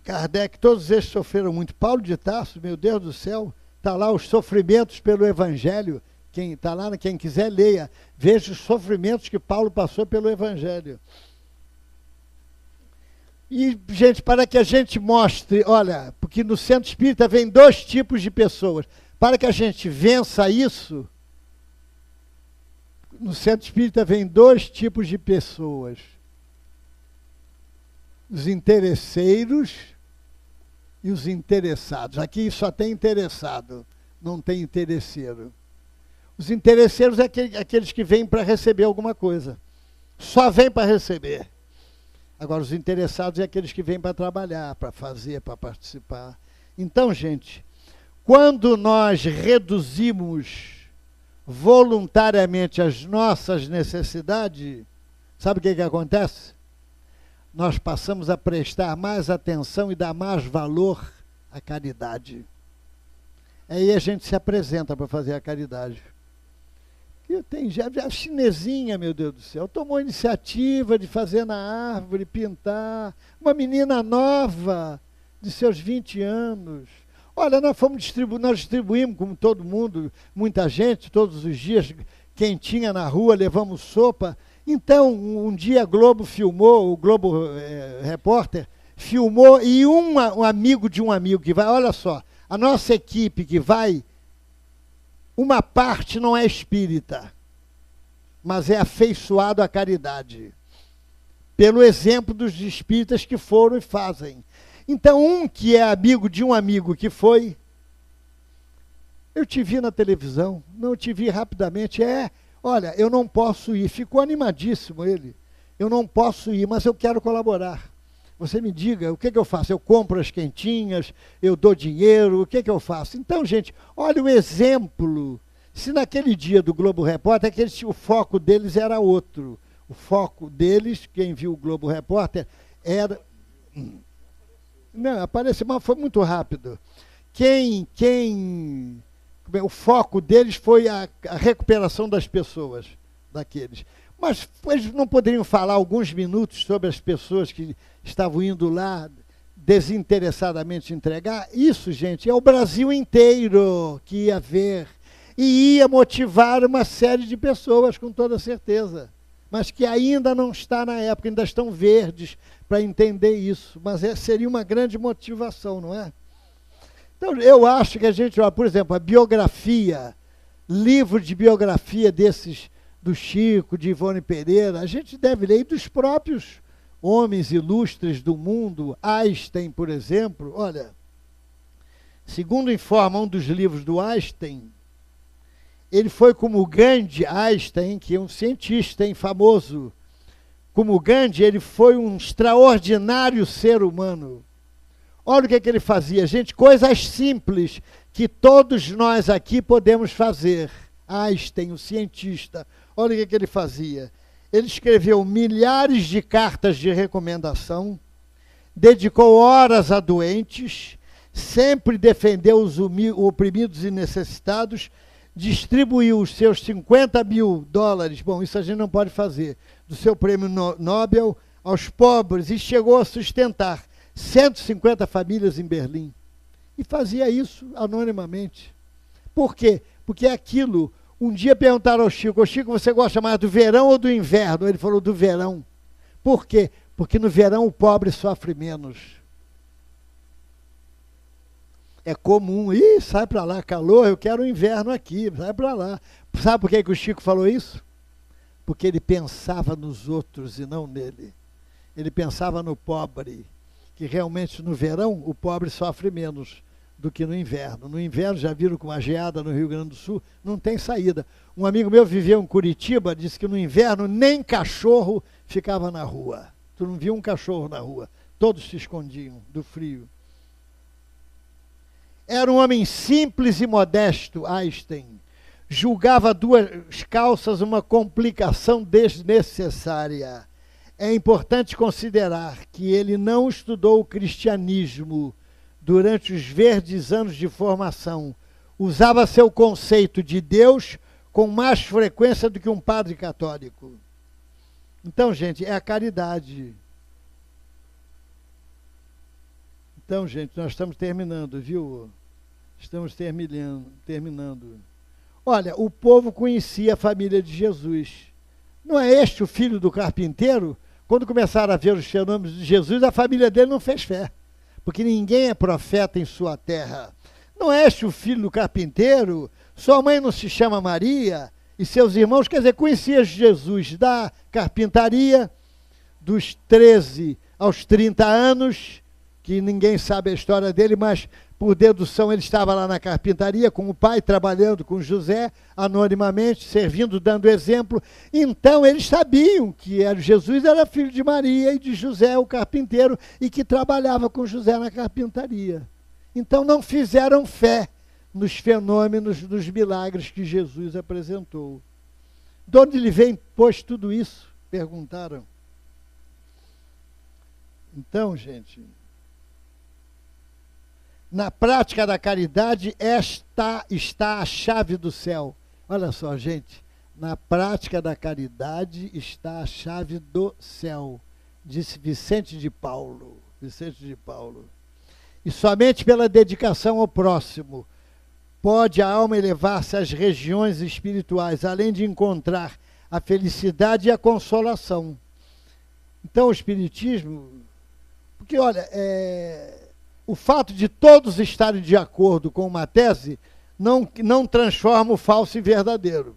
Kardec, todos eles sofreram muito. Paulo de Tarso, meu Deus do céu, está lá os sofrimentos pelo Evangelho. Quem está lá, quem quiser, leia. Veja os sofrimentos que Paulo passou pelo Evangelho. E, gente, para que a gente mostre, olha, porque no centro espírita vem 2 tipos de pessoas. Para que a gente vença isso, no centro espírita vem 2 tipos de pessoas. Os interesseiros e os interessados. Aqui só tem interessado, não tem interesseiro. Os interesseiros é aqueles que vêm para receber alguma coisa. Só vêm para receber. Agora, os interessados é aqueles que vêm para trabalhar, para fazer, para participar. Então, gente, quando nós reduzimos voluntariamente as nossas necessidades, sabe o que acontece? Nós passamos a prestar mais atenção e dar mais valor à caridade. Aí a gente se apresenta para fazer a caridade. E tem já a chinesinha, meu Deus do céu, tomou a iniciativa de fazer na árvore, pintar. Uma menina nova, de seus 20 anos. Olha, nós distribuímos, como todo mundo, muita gente, todos os dias, quem tinha na rua, levamos sopa. Então, um dia a Globo filmou, o Globo Repórter filmou, e um amigo de um amigo que vai, olha só, a nossa equipe que vai, uma parte não é espírita, mas é afeiçoado à caridade, pelo exemplo dos espíritas que foram e fazem. Então, um que é amigo de um amigo que foi, eu te vi na televisão, não te vi rapidamente, olha, eu não posso ir. Ficou animadíssimo ele. Eu não posso ir, mas eu quero colaborar. Você me diga, o que eu faço? Eu compro as quentinhas, eu dou dinheiro, o que eu faço? Então, gente, olha o exemplo. Se naquele dia do Globo Repórter, o foco deles era outro. O foco deles, quem viu o Globo Repórter, era... Não, apareceu, mas foi muito rápido. O foco deles foi a recuperação das pessoas, daqueles. Mas eles não poderiam falar alguns minutos sobre as pessoas que estavam indo lá desinteressadamente entregar? Isso, gente, é o Brasil inteiro que ia ver. E ia motivar uma série de pessoas, com toda certeza. Mas que ainda não está na época, ainda estão verdes para entender isso. Mas seria uma grande motivação, não é? Então, eu acho que a gente, por exemplo, a biografia, livro de biografia desses, do Chico, de Ivone Pereira, a gente deve ler dos próprios homens ilustres do mundo. Einstein, por exemplo, olha, segundo informa um dos livros do Einstein, ele foi como Gandhi, Einstein, que é um cientista famoso. Como Gandhi, ele foi um extraordinário ser humano. Olha o que ele fazia, gente, coisas simples que todos nós aqui podemos fazer. Einstein, o cientista, olha o que ele fazia. Ele escreveu milhares de cartas de recomendação, dedicou horas a doentes, sempre defendeu os oprimidos e necessitados, distribuiu os seus $50 mil, bom, isso a gente não pode fazer, do seu prêmio Nobel aos pobres, e chegou a sustentar 150 famílias em Berlim. E fazia isso anonimamente. Por quê? Porque aquilo, um dia perguntaram ao Chico, Chico, você gosta mais do verão ou do inverno? Ele falou do verão. Por quê? Porque no verão o pobre sofre menos. É comum, sai para lá, calor, eu quero o inverno aqui, sai para lá. Sabe por que o Chico falou isso? Porque ele pensava nos outros e não nele. Ele pensava no pobre, que realmente no verão o pobre sofre menos do que no inverno. No inverno, já viram com uma geada no Rio Grande do Sul, não tem saída. Um amigo meu viveu em Curitiba, disse que no inverno nem cachorro ficava na rua. Tu não via um cachorro na rua, todos se escondiam do frio. Era um homem simples e modesto, Einstein. Julgava duas calças uma complicação desnecessária. É importante considerar que ele não estudou o cristianismo durante os verdes anos de formação. Usava seu conceito de Deus com mais frequência do que um padre católico. Então, gente, é a caridade. Então, gente, nós estamos terminando, viu? Estamos terminando. Olha, o povo conhecia a família de Jesus. Não é este o filho do carpinteiro? Quando começaram a ver os fenômenos de Jesus, a família dele não fez fé, porque ninguém é profeta em sua terra. Não é este o filho do carpinteiro? Sua mãe não se chama Maria? E seus irmãos, quer dizer, conhecia Jesus da carpintaria, dos 13 aos 30 anos, que ninguém sabe a história dele, mas por dedução ele estava lá na carpintaria com o pai, trabalhando com José, anonimamente, servindo, dando exemplo. Então eles sabiam que Jesus era filho de Maria e de José, o carpinteiro, e que trabalhava com José na carpintaria. Então não fizeram fé nos fenômenos, nos milagres que Jesus apresentou. De onde lhe vem, pois, tudo isso? Perguntaram. Então, gente, na prática da caridade, esta está a chave do céu. Olha só, gente, na prática da caridade está a chave do céu, disse Vicente de Paulo. Vicente de Paulo. E somente pela dedicação ao próximo pode a alma elevar-se às regiões espirituais, além de encontrar a felicidade e a consolação. Então, o Espiritismo, porque, olha, o fato de todos estarem de acordo com uma tese não transforma o falso em verdadeiro.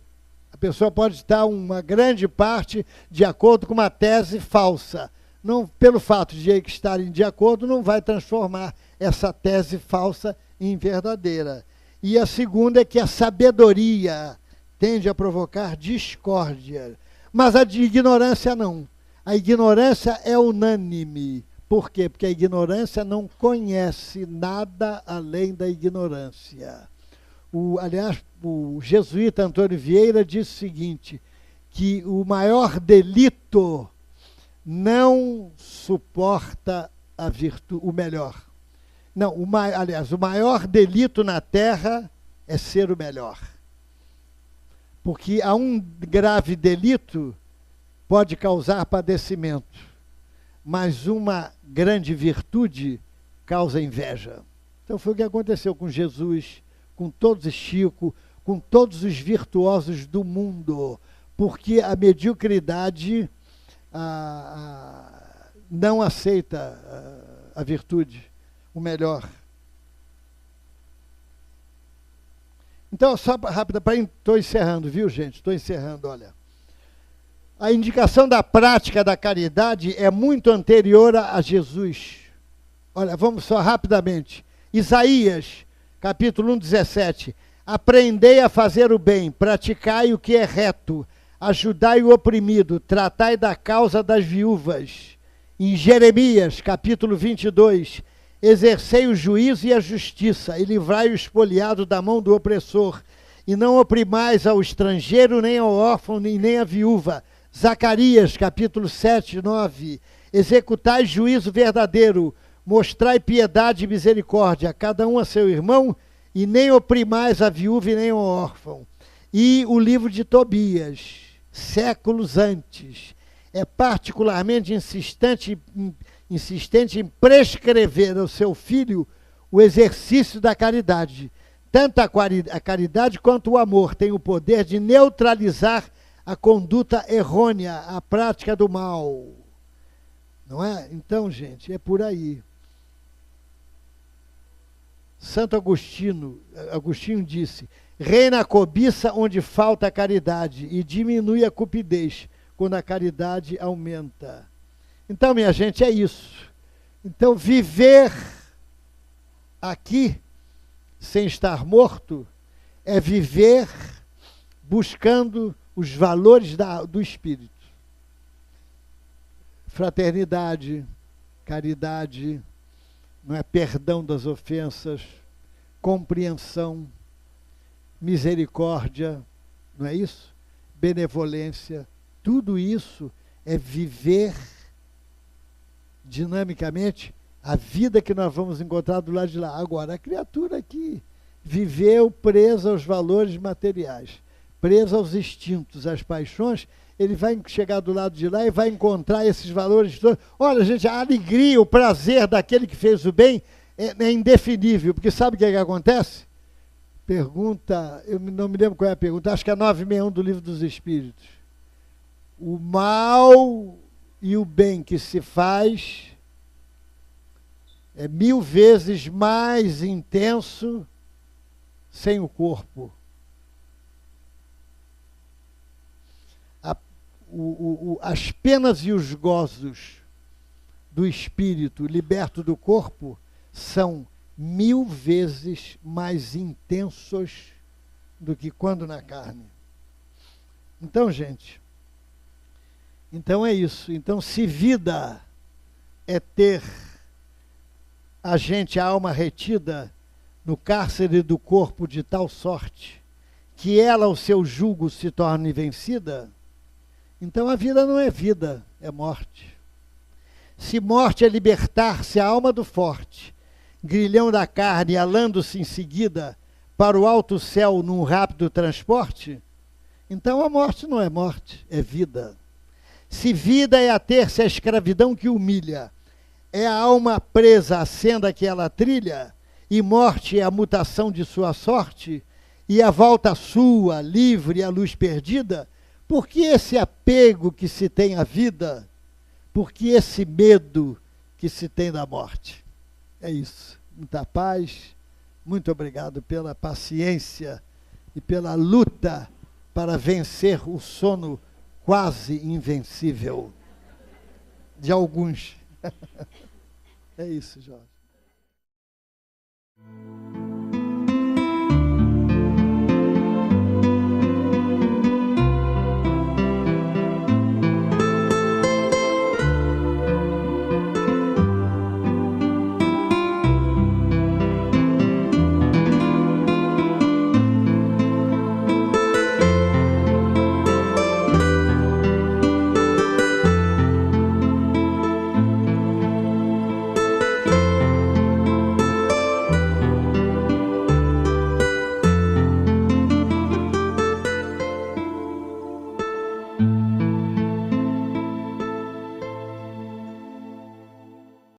A pessoa pode estar uma grande parte de acordo com uma tese falsa. Não, pelo fato de estarem de acordo, não vai transformar essa tese falsa em verdadeira. E a segunda é que a sabedoria tende a provocar discórdia. Mas a de ignorância não. A ignorância é unânime. Por quê? Porque a ignorância não conhece nada além da ignorância. Aliás, o jesuíta Antônio Vieira disse o seguinte, que o maior delito não suporta a virtude, o melhor. Não, aliás, o maior delito na Terra é ser o melhor. Porque a um grave delito pode causar padecimento, mas uma grande virtude causa inveja. Então foi o que aconteceu com Jesus, com todos os Chico, com todos os virtuosos do mundo, porque a mediocridade não aceita a virtude, o melhor. Então, só rápida, estou encerrando, viu, gente? Estou encerrando, olha. A indicação da prática da caridade é muito anterior a Jesus. Olha, vamos só rapidamente. Isaías, capítulo 1, 17. Aprendei a fazer o bem, praticai o que é reto, ajudai o oprimido, tratai da causa das viúvas. Em Jeremias, capítulo 22, exercei o juízo e a justiça, e livrai o espoliado da mão do opressor, e não oprimais ao estrangeiro, nem ao órfão, nem à viúva. Zacarias, capítulo 7, 9, executai juízo verdadeiro, mostrai piedade e misericórdia, a cada um a seu irmão, e nem oprimais a viúva e nem ao órfão. E o livro de Tobias, séculos antes, é particularmente insistente em prescrever ao seu filho o exercício da caridade. Tanto a caridade quanto o amor têm o poder de neutralizar a conduta errônea, a prática do mal. Não é? Então, gente, é por aí. Santo Agostinho disse, reina a cobiça onde falta a caridade e diminui a cupidez quando a caridade aumenta. Então, minha gente, é isso. Então, viver aqui sem estar morto é viver buscando os valores do Espírito. Fraternidade, caridade, não é? Perdão das ofensas, compreensão, misericórdia, não é isso? Benevolência, tudo isso é viver dinamicamente a vida que nós vamos encontrar do lado de lá. Agora, a criatura aqui viveu presa aos valores materiais, presa aos instintos, às paixões, ele vai chegar do lado de lá e vai encontrar esses valores todos. Olha, gente, a alegria, o prazer daquele que fez o bem é indefinível, porque sabe o que acontece? Pergunta, eu não me lembro qual é a pergunta, acho que é 961 do Livro dos Espíritos. O mal e o bem que se faz é 1000 vezes mais intenso sem o corpo. As penas e os gozos do espírito liberto do corpo são 1000 vezes mais intensos do que quando na carne. Então, gente, então é isso. Então, se vida é ter a alma retida no cárcere do corpo de tal sorte que ela, ao seu jugo, se torne vencida, então a vida não é vida, é morte. Se morte é libertar-se a alma do forte, grilhão da carne, alando-se em seguida para o alto céu num rápido transporte, então a morte não é morte, é vida. Se vida é ater-se à escravidão que humilha, é a alma presa à senda que ela trilha, e morte é a mutação de sua sorte, e a volta sua, livre à luz perdida, por que esse apego que se tem à vida? Por que esse medo que se tem da morte? É isso. Muita paz. Muito obrigado pela paciência e pela luta para vencer o sono quase invencível de alguns. É isso, Jorge.